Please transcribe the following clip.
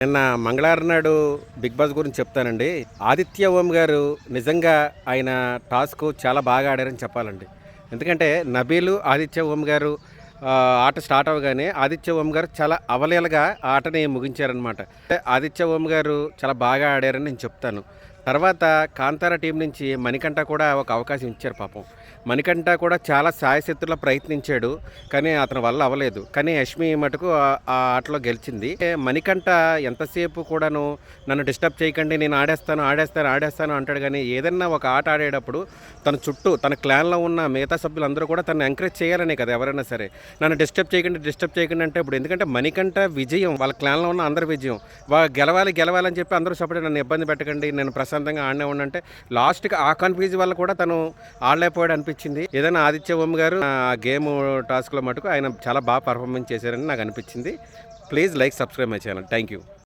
నిన్న మంగళవారం నాడు బిగ్ బాస్ గురించి చెప్తానండి. ఆదిత్య ఓం గారు నిజంగా ఆయన టాస్క్ చాలా బాగా ఆడారని చెప్పాలండి. ఎందుకంటే నబీలు, ఆదిత్య ఓం గారు ఆట స్టార్ట్ అవ్వగానే ఆదిత్య ఓం గారు చాలా అవలీలగా ఆటని ముగించారనమాట. అంటే ఆదిత్య ఓం గారు చాలా బాగా ఆడారని నేను చెప్తాను. తర్వాత కాంతార టీం నుంచి మణికంఠ కూడా ఒక అవకాశం ఇచ్చారు పాపం. మణికంఠ కూడా చాలా శాయశక్తులా ప్రయత్నించాడు. కానీ అతని వల్ల అవ్వలేదు. కానీ యష్మి మటుకు ఆ ఆటలో గెలిచింది. మణికంఠ ఎంతసేపు కూడాను నన్ను డిస్టర్బ్ చేయకండి, నేను ఆడేస్తాను అంటాడు. కానీ ఏదన్నా ఒక ఆట ఆడేటప్పుడు తన చుట్టూ తన క్లాన్లో ఉన్న మిగతా సభ్యులందరూ కూడా తను ఎంకరేజ్ చేయాలనే కదా ఎవరైనా సరే. నన్ను డిస్టర్బ్ చేయకండి అంటే ఇప్పుడు ఎందుకంటే మణికంఠ విజయం వాళ్ళ క్లాన్లో ఉన్న అందరి విజయం. గెలవాలని చెప్పి అందరూ సపోర్ట్ నన్ను ఇబ్బంది పెట్టకండి, నేను ప్రశాంతంగా ఆడనే ఉండంటే లాస్ట్కి ఆ కన్ఫ్యూజ్ వల్ల కూడా తను ఆడలేకపోయాడు అనిపించింది. ఏదైనా ఆదిత్య ఓం గారు ఆ గేమ్ టాస్క్లో మటుకు ఆయన చాలా బాగా పర్ఫార్మెన్స్ చేశారని నాకు అనిపించింది. Please like, subscribe my channel. Thank you.